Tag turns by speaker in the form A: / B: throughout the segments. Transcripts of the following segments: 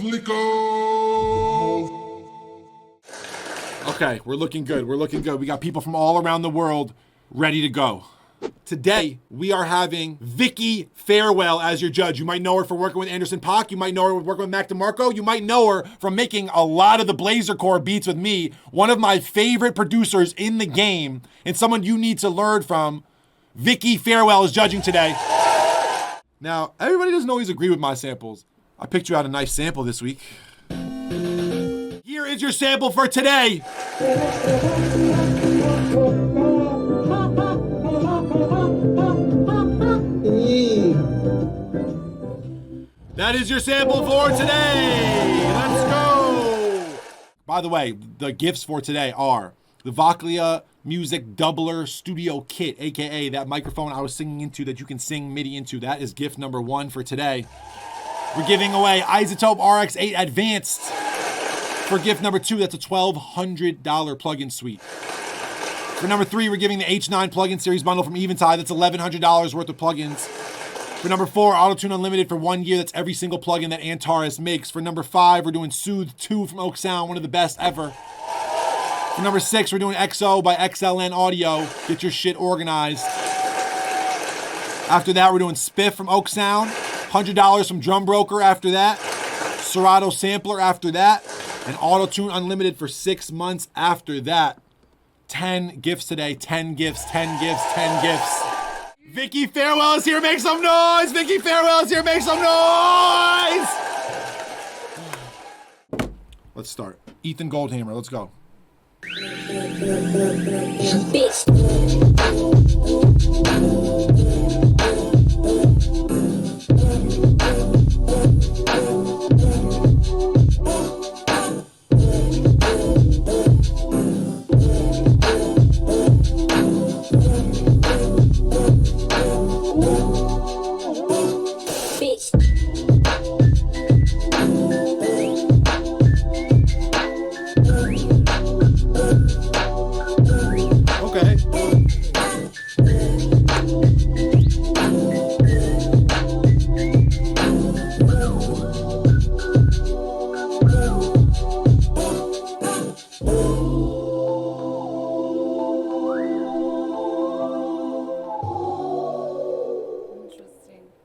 A: FLIKO.
B: Okay, we're looking good. We're looking good. We got people from all around the world ready to go. Today, we are having Vicky Farewell as your judge. You might know her for working with Anderson .Paak. You might know her for working with Mac DeMarco. You might know her from making a lot of the Blazer Core beats with me, one of my favorite producers in the game, and someone you need to learn from. Vicky Farewell is judging today. Now, everybody doesn't always agree with my samples. I picked you out a nice sample this week. Here is your sample for today. That is your sample for today. Let's go. By the way, the gifts for today are the VICKY Music Doubler Studio Kit, aka that microphone I was singing into that you can sing MIDI into. That is gift number 1 for today. We're giving away iZotope RX8 Advanced for gift number 2. That's a $1,200 plugin suite. For number 3, we're giving the H9 plugin series bundle from Eventide. That's $1,100 worth of plugins. For number 4, AutoTune Unlimited for 1 year. That's every single plugin that Antares makes. For number 5, we're doing Soothe 2 from Oak Sound, one of the best ever. For number 6, we're doing XO by XLN Audio. Get your shit organized. After that, we're doing Spiff from Oak Sound. $100 from Drum Broker after that. Serato Sampler after that. And AutoTune Unlimited for 6 months after that. 10 gifts today. 10 gifts, 10 gifts, 10 gifts. Vicky Farewell is here, make some noise! Vicky Farewell is here, make some noise! Let's start. Ethan Goldhammer, let's go.
C: Bitch.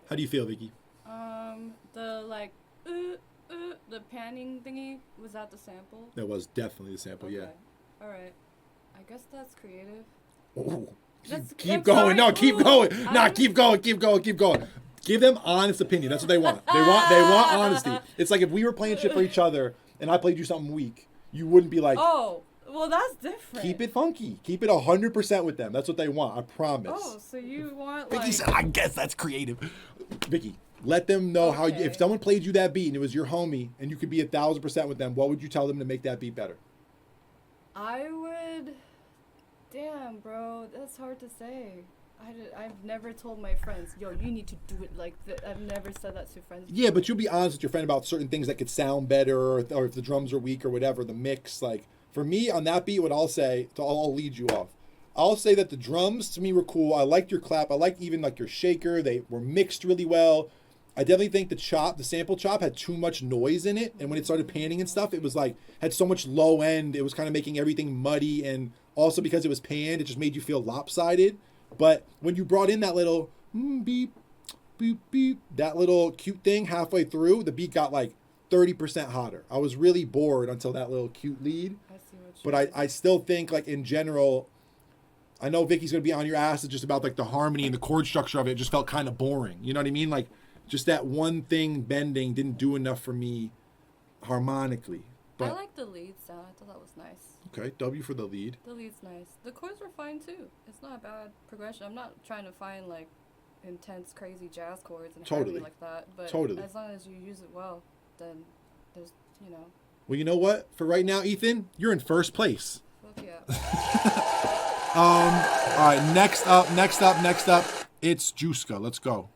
B: How do you feel, Vicky?
D: The panning thingy, was that the sample?
B: That was definitely the sample, okay. Yeah.
D: All right. I guess that's creative.
B: Oh, keep going. No, keep going. Nah, keep going. Give them honest opinion. That's what they want. They want honesty. It's like if we were playing shit for each other and I played you something weak, you wouldn't be like,
D: oh, well, that's different.
B: Keep it funky. Keep it 100% with them. That's what they want. I promise.
D: Oh, so you want
B: Vicky said, I guess that's creative. Vicky, let them know how. If someone played you that beat and it was your homie and you could be 1,000% with them, what would you tell them to make that beat better?
D: I would. Damn, bro, that's hard to say. I've never told my friends, yo, you need to do it like that. I've never said that to friends.
B: Yeah, but you'll be honest with your friend about certain things that could sound better, or if the drums are weak or whatever, the mix. Like, for me, on that beat, what I'll say, I'll lead you off. I'll say that the drums, to me, were cool. I liked your clap. I liked even, like, your shaker. They were mixed really well. I definitely think the sample chop had too much noise in it. And when it started panning and stuff, it was like, had so much low end. It was kind of making everything muddy. And also because it was panned, it just made you feel lopsided. But when you brought in that little beep, beep, beep, that little cute thing halfway through, the beat got like 30% hotter. I was really bored until that little cute lead.
D: I see what
B: but I still think, like, in general, I know Vicky's going to be on your ass just about, like, the harmony and the chord structure of it. It just felt kind of boring. You know what I mean? Like, just that one thing bending didn't do enough for me harmonically. But
D: I like the lead sound. I thought that was nice.
B: Okay, W for the lead.
D: The lead's nice. The chords were fine too. It's not a bad progression. I'm not trying to find like intense, crazy jazz chords and harmony like that. But as long as you use it well, then there's, you know.
B: Well, you know what? For right now, Ethan, you're in first place.
D: Fuck yeah.
B: All right, next up, it's Juska. Let's go.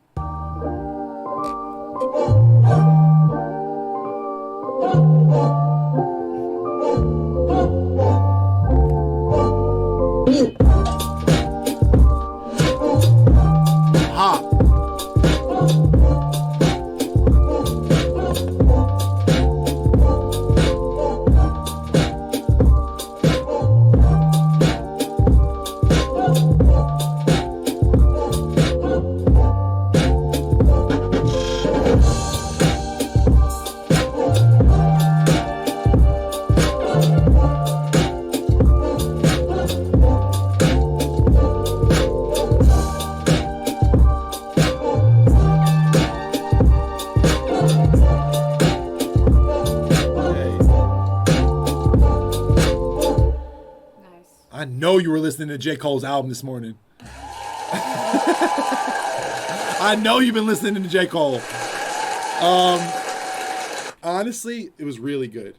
B: know you were listening to J. Cole's album this morning. I know you've been listening to J. Cole. Honestly, it was really good.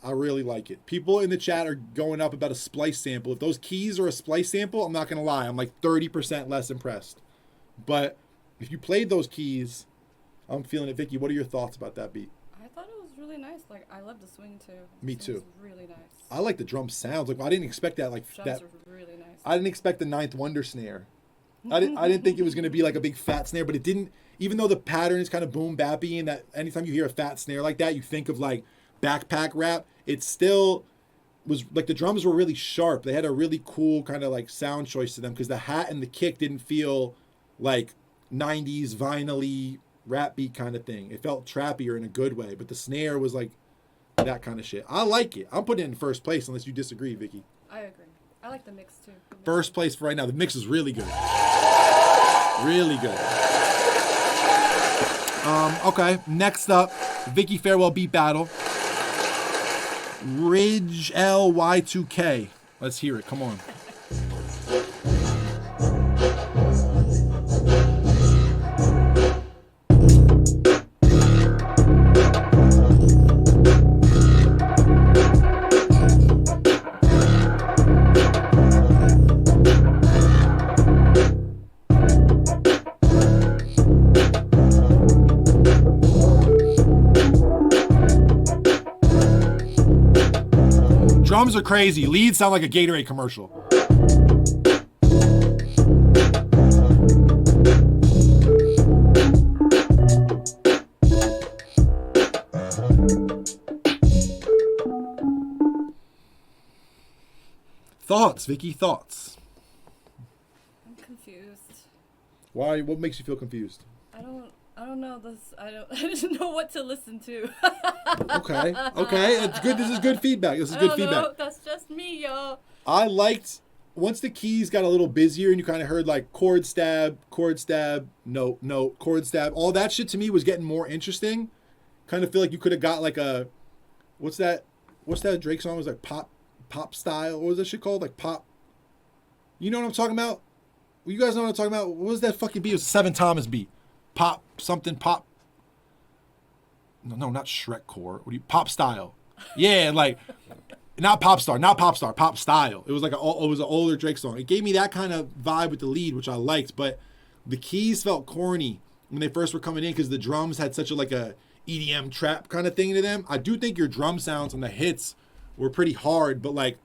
B: I really like it. People in the chat are going up about a splice sample. If those keys are a splice sample, I'm not going to lie. I'm like 30% less impressed. But if you played those keys, I'm feeling it. Vicky, what are your thoughts about that beat?
D: I thought it was really nice. Like, I love the swing too.
B: Me too.
D: It's really nice.
B: I like the drum sounds. Like, I didn't expect that. Like
D: Drums
B: that.
D: are really nice.
B: I didn't expect the Ninth Wonder snare. I didn't think it was going to be like a big fat snare, but it didn't. Even though the pattern is kind of boom bappy, and that anytime you hear a fat snare like that, you think of like backpack rap. It still was like the drums were really sharp. They had a really cool kind of like sound choice to them because the hat and the kick didn't feel like 90s vinyl-y rap beat kind of thing. It felt trappier in a good way, but the snare was like that kind of shit. I like it. I'm putting it in first place unless you disagree, Vicky.
D: I agree. I like the mix too.
B: First place for right now. The mix is really good. Really good. Okay, next up, Vicky Farewell Beat Battle. Ridge LY2K. Let's hear it. Come on. Drums are crazy. Leads sound like a Gatorade commercial. Thoughts, Vicky? Thoughts?
D: I'm confused.
B: Why? What makes you feel confused?
D: I don't know this. I don't know what to listen to.
B: Okay. It's good. This is good feedback.
D: That's just me, y'all.
B: I liked once the keys got a little busier and you kind of heard like chord stab, note, chord stab. All that shit to me was getting more interesting. Kind of feel like you could have got like a what's that Drake song? It was like pop style. What was that shit called? Like pop. You know what I'm talking about? You guys know what I'm talking about? What was that fucking beat? It was a Seven Thomas beat. Pop something pop. No, not Shrek core. What do you pop style? Yeah, like not pop star, pop style. It was like it was an older Drake song. It gave me that kind of vibe with the lead, which I liked, but the keys felt corny when they first were coming in because the drums had such a EDM trap kind of thing to them. I do think your drum sounds on the hits were pretty hard, but like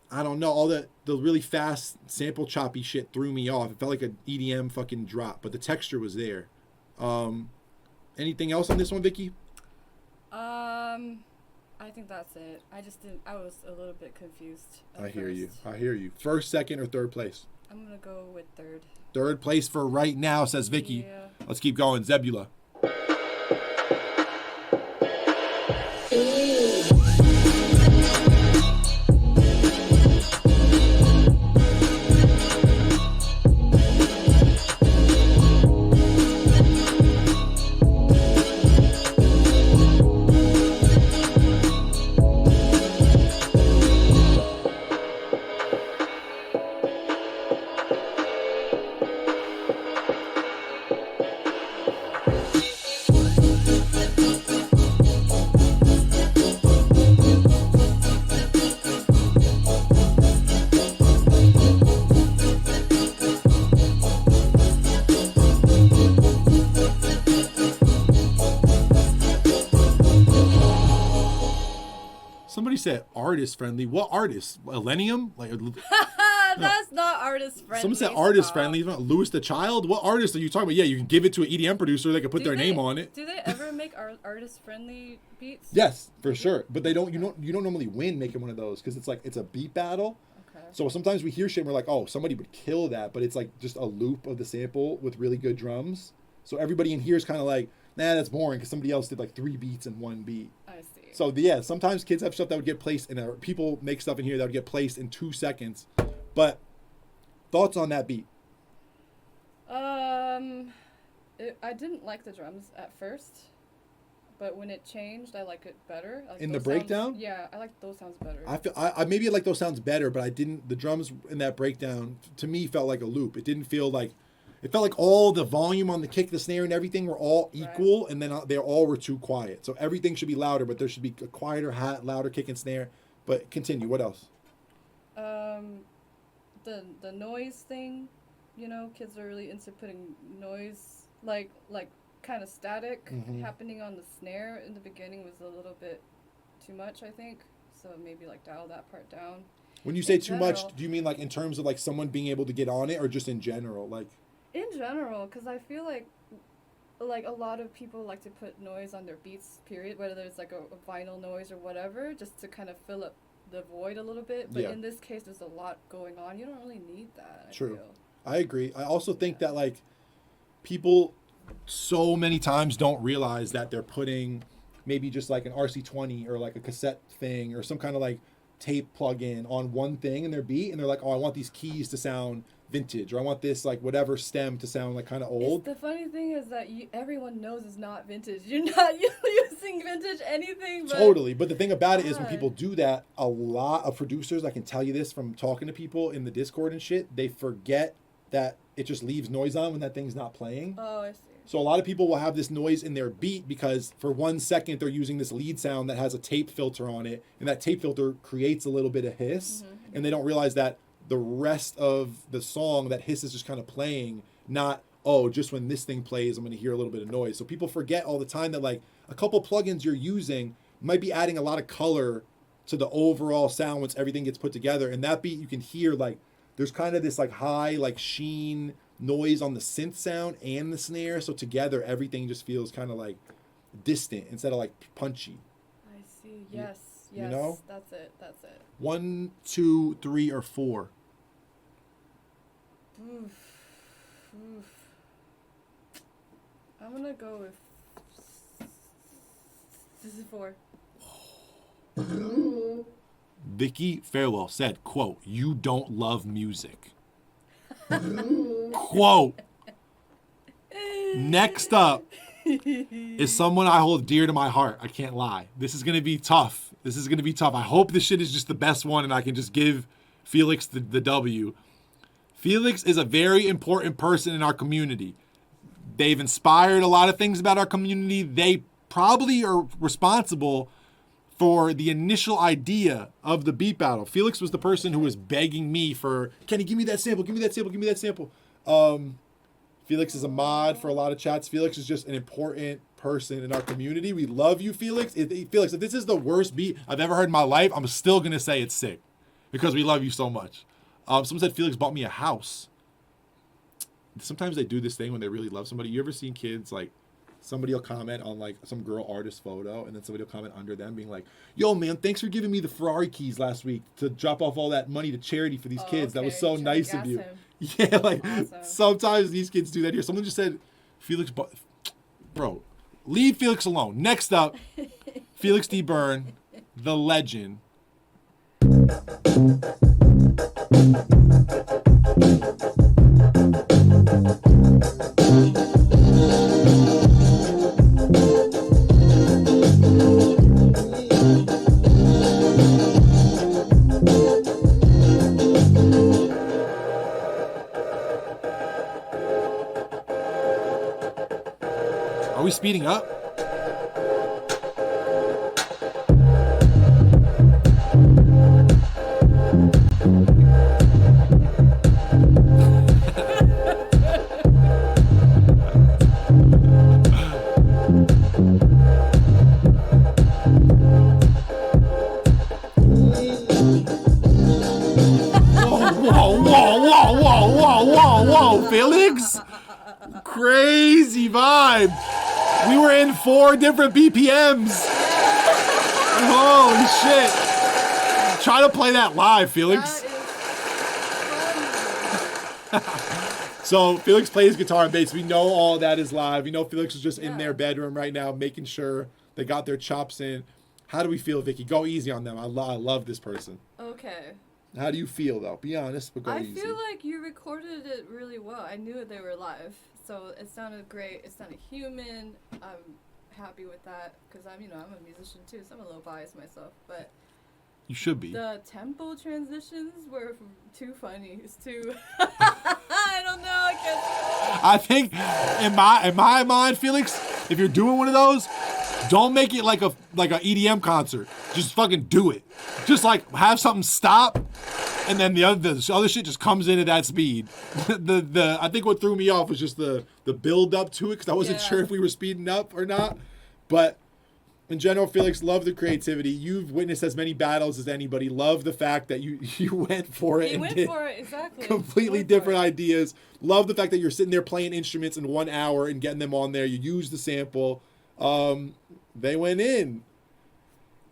B: I don't know, all the really fast sample choppy shit threw me off. It felt like an EDM fucking drop, but the texture was there. Anything else on this one, Vicky?
D: I think that's it. I was a little bit confused.
B: I hear you. First, second, or third place?
D: I'm gonna go with third.
B: Third place for right now, says Vicky.
D: Yeah.
B: Let's keep going. Zebula. Somebody said artist friendly. What artist? Millennium? Like
D: That's not artist friendly.
B: Someone said artist friendly. Louis the Child? What artist are you talking about? Yeah, you can give it to an EDM producer. They can put their name on it.
D: Do they ever make artist friendly beats?
B: Yes, for sure. But they don't. You don't normally win making one of those because it's a beat battle.
D: Okay.
B: So sometimes we hear shit and we're like, oh, somebody would kill that, but it's like just a loop of the sample with really good drums. So everybody in here is kind of like, nah, that's boring because somebody else did like 3 beats in 1 beat.
D: I see.
B: So yeah, sometimes kids have stuff that would get placed in people make stuff in here that would get placed in 2 seconds. But thoughts on that beat?
D: I didn't like the drums at first, But when it changed, I like it better. Like
B: in the breakdown?
D: Sounds, yeah, I like those sounds better.
B: I maybe like those sounds better, but I didn't. The drums in that breakdown to me felt like a loop. It didn't feel like. It felt like all the volume on the kick, the snare, and everything were all equal, right. And then they all were too quiet. So everything should be louder, but there should be a quieter, louder kick and snare. But continue. What else?
D: The noise thing, you know, kids are really into putting noise, like kind of static happening on the snare in the beginning was a little bit too much, I think. So maybe like dial that part down.
B: When you say too much, do you mean like in terms of like someone being able to get on it, or just in general? Like
D: in general, because I feel like a lot of people like to put noise on their beats, period, whether it's like a vinyl noise or whatever, just to kind of fill up the void a little bit. But in this case, there's a lot going on. You don't really need that.
B: True. I agree. I also think that like people so many times don't realize that they're putting maybe just like an RC20 or like a cassette thing or some kind of like tape plug-in on one thing in their beat, and they're like, oh, I want these keys to sound vintage, or I want this like whatever stem to sound like kind of old.
D: The funny thing is that everyone knows it's not vintage. You're not using vintage anything. But
B: totally. But the thing about it is when people do that, a lot of producers, I can tell you this from talking to people in the Discord and shit, they forget that it just leaves noise on when that thing's not playing.
D: Oh, I see.
B: So a lot of people will have this noise in their beat because for 1 second they're using this lead sound that has a tape filter on it, and that tape filter creates a little bit of hiss, and they don't realize that the rest of the song, that hiss is just kind of playing, not, oh, just when this thing plays I'm going to hear a little bit of noise. So people forget all the time that like a couple plugins you're using might be adding a lot of color to the overall sound once everything gets put together. And that beat you can hear like there's kind of this like high like sheen noise on the synth sound and the snare, so together everything just feels kind of like distant instead of like punchy.
D: I see. Yes.
B: You know?
D: That's it.
B: 1, 2, 3, or 4.
D: Oof. I'm gonna go with this is 4.
B: Vicky Farewell said, quote, "You don't love music." Quote. Next up is someone I hold dear to my heart. I can't lie. This is going to be tough. I hope this shit is just the best one and I can just give Felix the W. Felix is a very important person in our community. They've inspired a lot of things about our community. They probably are responsible for the initial idea of the beat battle. Felix was the person who was begging me for, Kenny, give me that sample. Felix is a mod for a lot of chats. Felix is just an important person in our community. We love you, Felix. Felix, if this is the worst beat I've ever heard in my life, I'm still going to say it's sick because we love you so much. Someone said Felix bought me a house. Sometimes they do this thing when they really love somebody. You ever seen kids, like, somebody will comment on, like, some girl artist photo, and then somebody will comment under them being like, yo, man, thanks for giving me the Ferrari keys last week to drop off all that money to charity for these kids. Okay. That was so nice of you. Yeah, like, awesome. Sometimes these kids do that here. Someone just said, Felix, bro, leave Felix alone. Next up, FelixDByrne, the legend. Are we speeding up? Whoa, Felix? Crazy vibe. We were in 4 different BPMs. Holy shit. Try to play that live, Felix. So Felix plays guitar and bass. We know all that is live. We know Felix is just in their bedroom right now making sure they got their chops in. How do we feel, Vicky? Go easy on them. I love this person.
D: Okay.
B: How do you feel, though? Be honest, but go easy.
D: I feel like you recorded it really well. I knew they were live, so it sounded great. It sounded human. I'm happy with that because I'm a musician too, so I'm a little biased myself, but.
B: You should be.
D: The tempo transitions were too funny. It's too. I don't know. I can't.
B: I think, in my mind, Felix, if you're doing one of those, don't make it like a EDM concert. Just fucking do it. Just like have something stop, and then the other shit just comes in at that speed. I think what threw me off was just the build up to it because I wasn't sure if we were speeding up or not, but. In general, Felix, love the creativity. You've witnessed as many battles as anybody. Love the fact that you went for it.
D: You went for it, exactly.
B: Completely different ideas. Love the fact that you're sitting there playing instruments in 1 hour and getting them on there. You use the sample. They went in.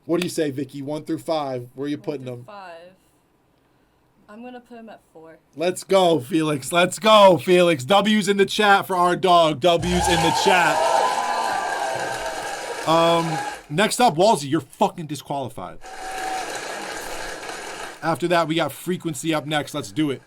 B: What do you say, Vicky? 1 through 5. Where are you putting them?
D: 5. I'm going to put them at 4.
B: Let's go, Felix. Let's go, Felix. W's in the chat for our dog. W's in the chat. Next up, Walsey, you're fucking disqualified. After that, we got Frequency up next. Let's do it.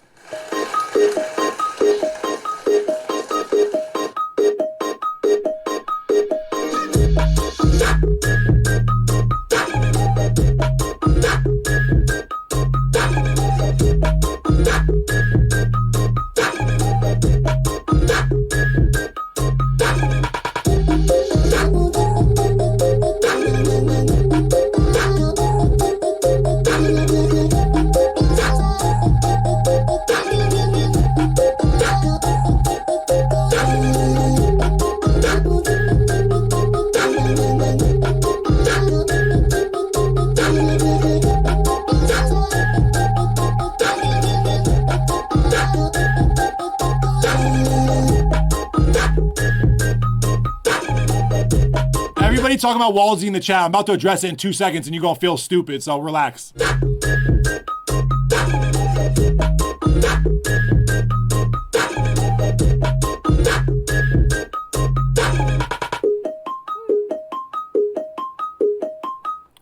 B: Talking about Walsey in the chat. I'm about to address it in 2 seconds and you're going to feel stupid, so relax.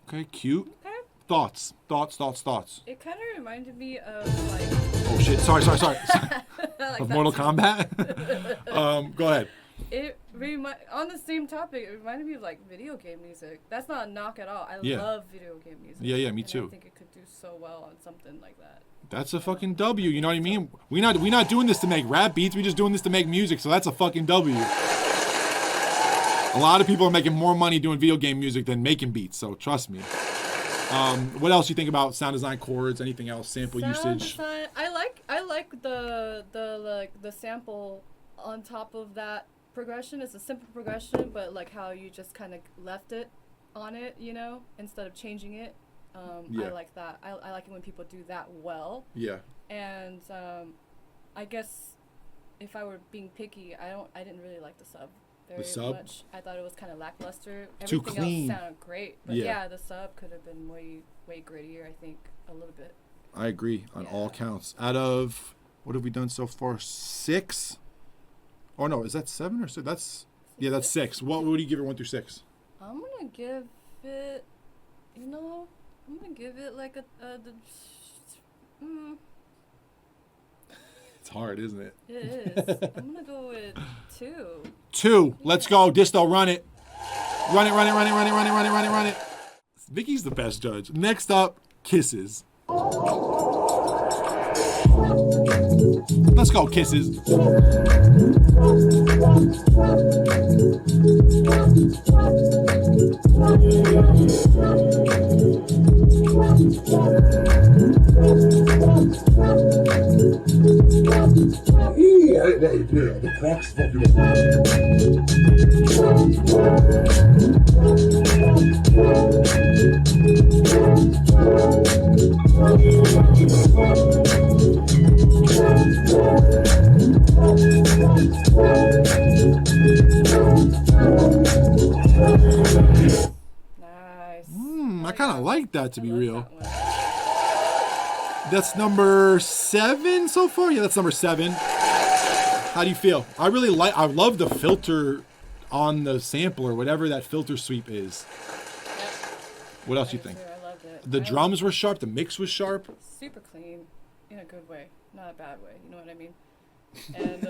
B: Okay, cute. Okay. Thoughts.
D: It kind of reminded me of like...
B: Oh shit, sorry.
D: Like
B: of Mortal Kombat? Go ahead.
D: On the same topic, it reminded me of like video game music. That's not a knock at all. I love video game music.
B: Yeah, me too.
D: I think it could do so well on something like that.
B: That's a fucking W. You know what I mean? We not doing this to make rap beats. We're just doing this to make music. So that's a fucking W. A lot of people are making more money doing video game music than making beats. So trust me. What else you think about sound design, chords, anything else, sample usage?
D: Design, I like the sample on top of that progression. It's a simple progression, but like how you just kind of left it on it, instead of changing it. I like that. I like it when people do that well.
B: Yeah.
D: And I guess if I were being picky, I didn't really like the sub very much. I thought it was kind of lackluster.
B: Too clean.
D: Everything else sounded great, but the sub could have been way grittier. I think a little bit.
B: I agree on all counts. Out of what have we done so far? 6. Oh no, is that 7 or 6? That's 6. What do you give it 1 through 6?
D: I'm gonna give it, like
B: It's hard, isn't it?
D: It is. I'm gonna go with 2.
B: 2. Let's go, Disto. Run it. Run it. Vicky's the best judge. Next up, Kisses. Let's go, Kisses.
A: The clock's fucking.
D: Nice.
B: I kind of like that, to be real. That's number 7 so far? Yeah, that's number 7. How do you feel? I love the filter on the sample or whatever that filter sweep is.
D: Yep.
B: What else do you think?
D: I loved it.
B: The drums were sharp. The mix was sharp.
D: Super clean, in a good way, not a bad way. You know what I mean? And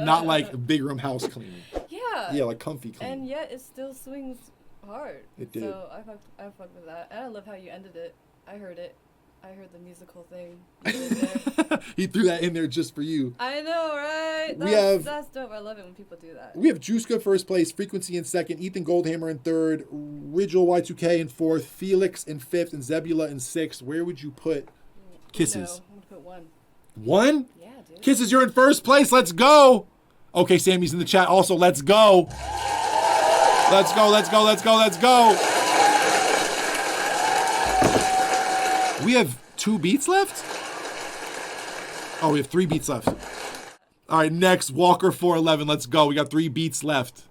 B: not like big room house clean.
D: Yeah,
B: Yeah, like comfy clean.
D: And yet it still swings hard.
B: It did.
D: So I fucked with that. And I love how you ended it. I heard it. I heard the musical thing.
B: He threw that in there just for you.
D: I know, right? That's dope. I love it when people do that.
B: We have Juska first place, Frequency in second, Ethan Goldhammer in third, Ridgel Y2K in fourth, Felix in fifth, and Zebula in sixth. Where would you put Kisses?
D: No, I'm gonna put 1.
B: 1?
D: Yeah, dude.
B: Kisses, you're in first place. Let's go. Okay, Sammy's in the chat. Also, let's go. Let's go, let's go, let's go, let's go. We have 2 beats left? Oh, we have 3 beats left. All right, next, Walker 411. Let's go. We got 3 beats left.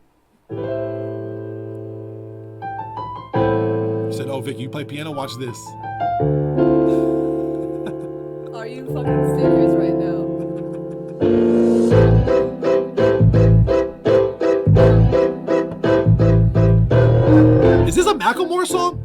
B: You said, oh, Vicky, you play piano? Watch this.
D: Are you fucking serious right now?
B: Is this a Macklemore song?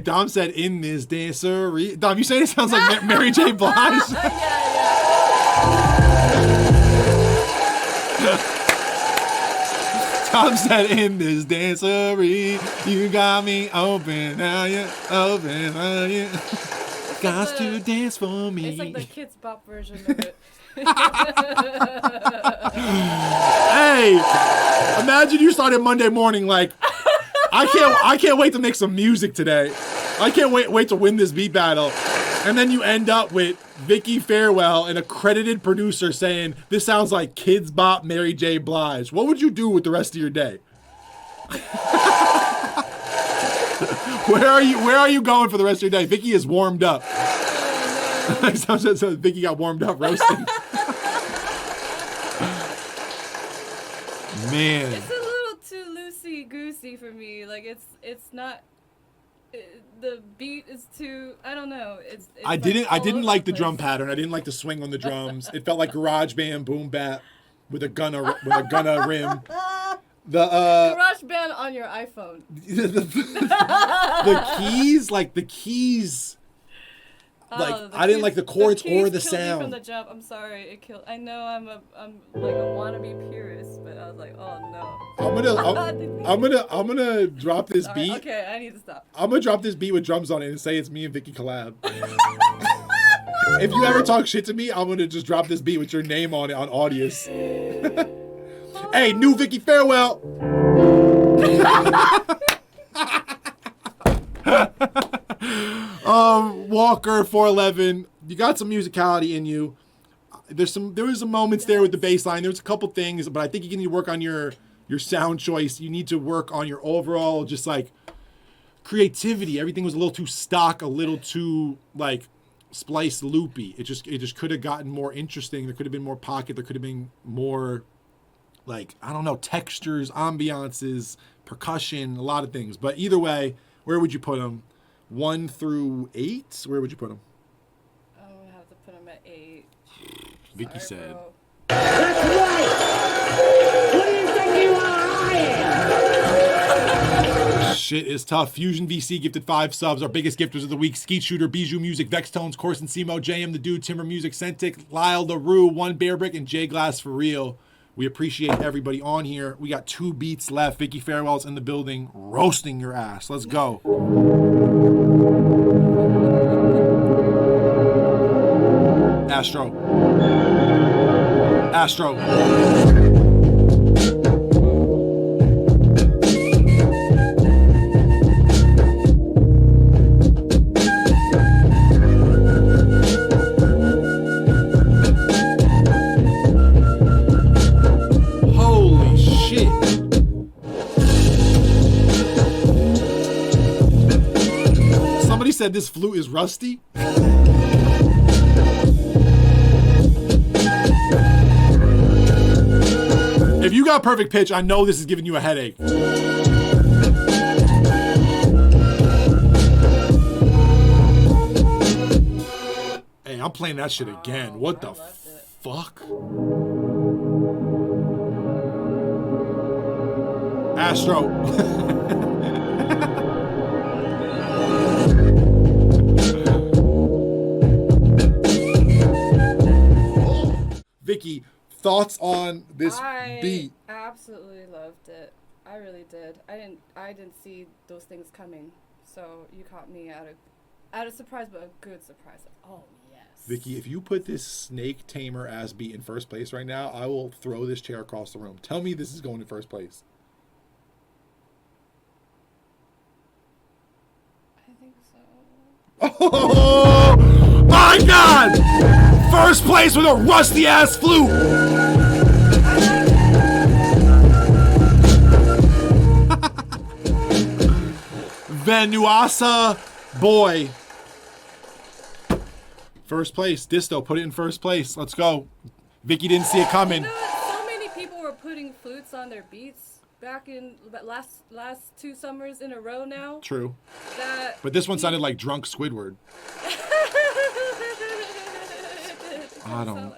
B: Dom said, in this dancery. Dom, you saying it sounds like Mary J. Blige? Dom said, in this dancery, you got me open, now you open, now you got to dance for me.
D: It's like the Kids Bop version of it.
B: Hey, imagine you started Monday morning like, I can't wait to make some music today. I can't wait to win this beat battle. And then you end up with Vicky Farewell and a credited producer saying, this sounds like Kids Bop Mary J. Blige. What would you do with the rest of your day? Where are you going for the rest of your day? Vicky is warmed up. So Vicky got warmed up roasting. Man.
D: It's a little too loosey-goosey for me. Like, it's not... the beat is too, I don't know. It's
B: I didn't like the drum pattern. I didn't like the swing on the drums. It felt like garage band boom bap with a gunna rim.
D: Garage band on your iPhone.
B: the keys. I didn't like the chords or the sound.
D: From the jump, I'm sorry, it killed. I know I'm like a wannabe purist, but I was like, oh no.
B: I'm gonna drop this beat.
D: Okay, I need to stop.
B: I'm gonna drop this beat with drums on it and say it's me and Vicky collab. If you ever talk shit to me, I'm gonna just drop this beat with your name on it on Audius. Hey, new Vicky Farewell. Walker 411, you got some musicality in you. There was some moments there with the bass line. There was a couple things, but I think you need to work on your sound choice. You need to work on your overall just like creativity. Everything was a little too stock, a little too like spliced loopy. It just could have gotten more interesting. There could have been more pocket. There could have been more like, I don't know, textures, ambiances, percussion, a lot of things. But either way, where would you put them? 1 through 8? Where would you put them?
D: I'm going to have to put them at 8.
B: Vicky said.
D: Bro.
A: That's right! What do you think you are? I am!
B: Shit is tough. Fusion VC gifted 5 subs. Our biggest gifters of the week: Skeet Shooter, Bijou Music, Vex Tones, Corson Simo, JM the Dude, Timber Music, Centik, Lyle LaRue, One Bear Brick, and J Glass for real. We appreciate everybody on here. We got 2 beats left. Vicky Farewell's in the building, roasting your ass. Let's go. Astro. said this flute is rusty? If you got perfect pitch, I know this is giving you a headache. Hey, I'm playing that shit again. What the fuck? Astro. Vicky, thoughts on this beat?
D: I absolutely loved it. I really did. I didn't see those things coming. So you caught me at a surprise, but a good surprise. Oh yes.
B: Vicky, if you put this Snake Tamer ass beat in first place right now, I will throw this chair across the room. Tell me this is going in first place.
D: I think so.
B: Oh my God! First place with a rusty ass flute. Venusasaboy. First place. Disto, put it in first place. Let's go. Vicky didn't see it coming.
D: You know what? So many people were putting flutes on their beats back in last 2 summers in a row now.
B: True. But this one sounded like drunk Squidward. I don't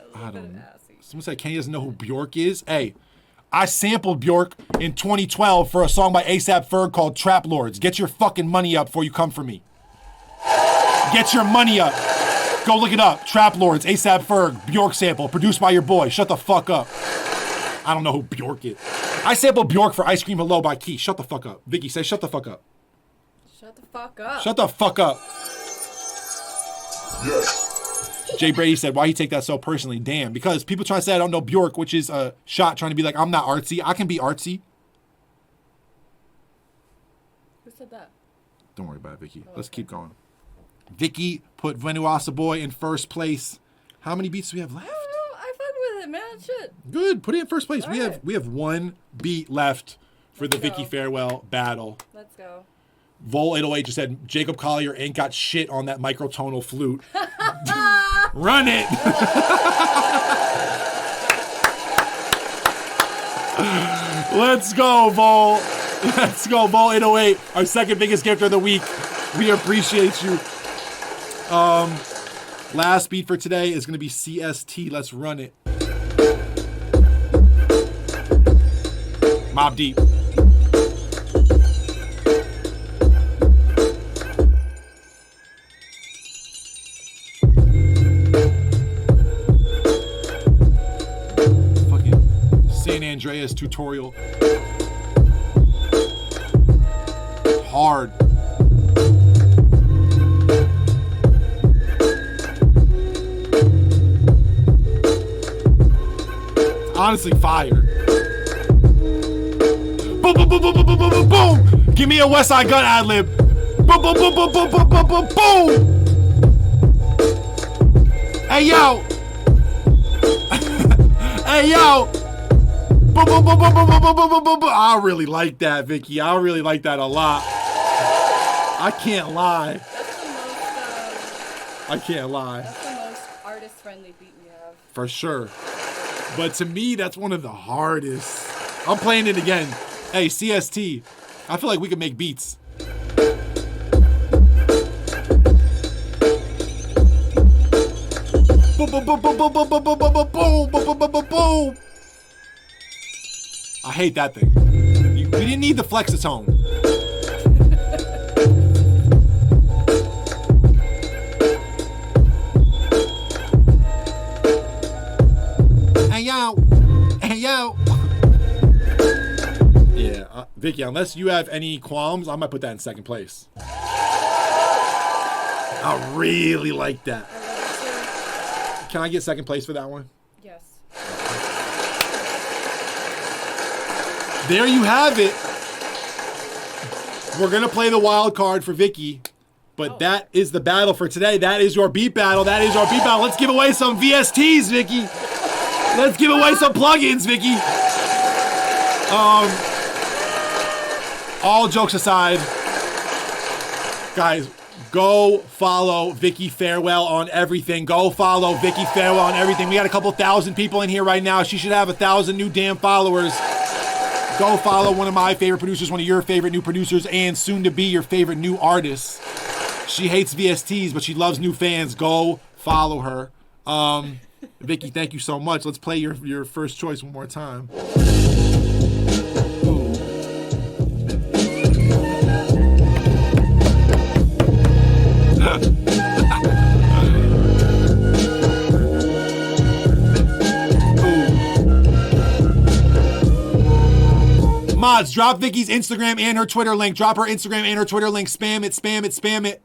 B: know. Someone said Kenny doesn't know who Bjork is. Hey, I sampled Bjork in 2012 for a song by A$AP Ferg called Trap Lords. Get your fucking money up before you come for me. Get your money up. Go look it up. Trap Lords, A$AP Ferg, Bjork sample, produced by your boy. Shut the fuck up. I don't know who Bjork is. I sampled Bjork for Ice Cream Hello by Key. Shut the fuck up. Vicky, say shut the fuck up.
D: Shut the fuck up.
B: Shut the fuck up.
A: Yes.
B: Jay Brady said, why you take that so personally? Damn, because people try to say I don't know Bjork, which is a shot trying to be like, I'm not artsy. I can be artsy.
D: Who said that?
B: Don't worry about it, Vicky.
D: Oh,
B: Let's
D: okay.
B: keep going. Vicky put Venusasaboy in first place. How many beats do we have left?
D: I don't know. I fuck with it, man. Shit.
B: Good. Put it in first place.
D: All
B: We
D: right.
B: have one beat left for the
D: Let's
B: Vicky
D: go.
B: Farewell battle.
D: Let's go.
B: Vol 808 just said Jacob Collier ain't got shit on that microtonal flute. Run it. Let's go, Vol. Let's go, Vol 808. Our second biggest gifter of the week. We appreciate you. Last beat for today is going to be C.S.T. Let's run it. Mobb Deep. Fucking San Andreas tutorial. Hard. Honestly, fire. Boom, boom, boom, boom, boom, boom, boom, boom, boom. Give me a West Side Gun ad lib. Boom, boom, boom, boom, boom, boom, boom, boom, boom. Hey, yo. Hey, yo. Boom, boom, boom, boom, boom, boom, boom, boom, boom, boom. I really like that, Vicky. I really like that a lot. I can't lie.
D: That's the most.
B: I can't lie.
D: That's the most artist-friendly beat we have.
B: For sure. But to me, that's one of the hardest. I'm playing it again. Hey, C.S.T. I feel like we could make beats. Boom, boom, boom, boom, boom, boom, boom, boom, boom, boom, boom, boom, boom, boom, boom. I hate that thing. We didn't need the flexatone. Hey, yo. Hey, yo. Yeah, Vicky, unless you have any qualms, I might put that in second place. I really like that. Can I get second place for that one?
D: Yes.
B: There you have it. We're going to play the wild card for Vicky, but that is the battle for today. That is your beat battle. That is our beat battle. Let's give away some VSTs, Vicky. Let's give away some plugins, Vicky. All jokes aside, guys, Go follow Vicky Farewell on everything. Go follow Vicky Farewell on everything. We got a couple thousand people in here right now. She should have 1,000 new damn followers. Go follow one of my favorite producers, one of your favorite new producers, and soon to be your favorite new artist. She hates VSTs, but she loves new fans. Go follow her. Vicky, thank you so much. Let's play your first choice one more time. Mods, drop Vicky's Instagram and her Twitter link. Drop her Instagram and her Twitter link. Spam it, spam it, spam it.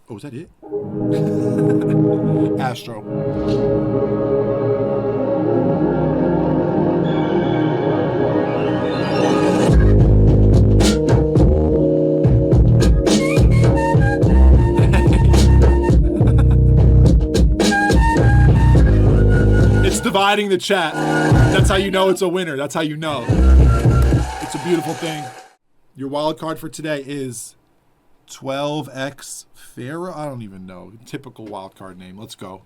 B: Oh, is that it? Astro. It's dividing the chat. That's how you know it's a winner. That's how you know. It's a beautiful thing. Your wild card for today is 12X Farah. I don't even know. Typical wild card name. Let's go.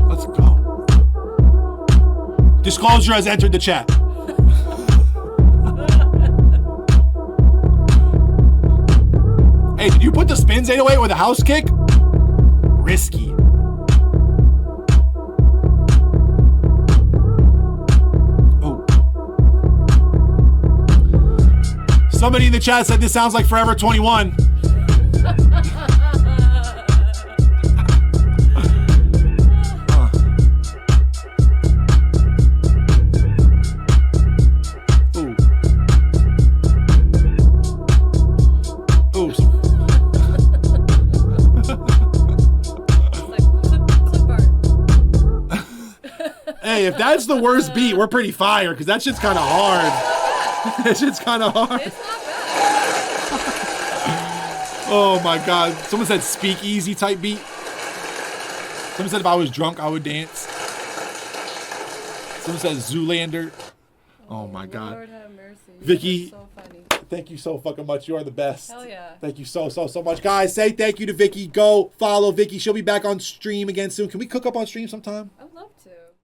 B: Let's go. Disclosure has entered the chat. Hey, did you put the spins 808 with a house kick? Risky. Oh. Somebody in the chat said this sounds like Forever 21. Hey, if that's the worst beat, we're pretty fire, because that shit's kind of hard. That shit's kind of hard.
D: It's not bad.
B: Oh my God. Someone said speakeasy type beat. Someone said if I was drunk, I would dance. Someone said Zoolander. Oh my God.
D: Lord have mercy.
B: Vicky,
D: So funny.
B: thank you so fucking much. You are the best.
D: Hell yeah.
B: Thank you so much. Guys, say thank you to Vicky. Go follow Vicky. She'll be back on stream again soon. Can we cook up on stream sometime?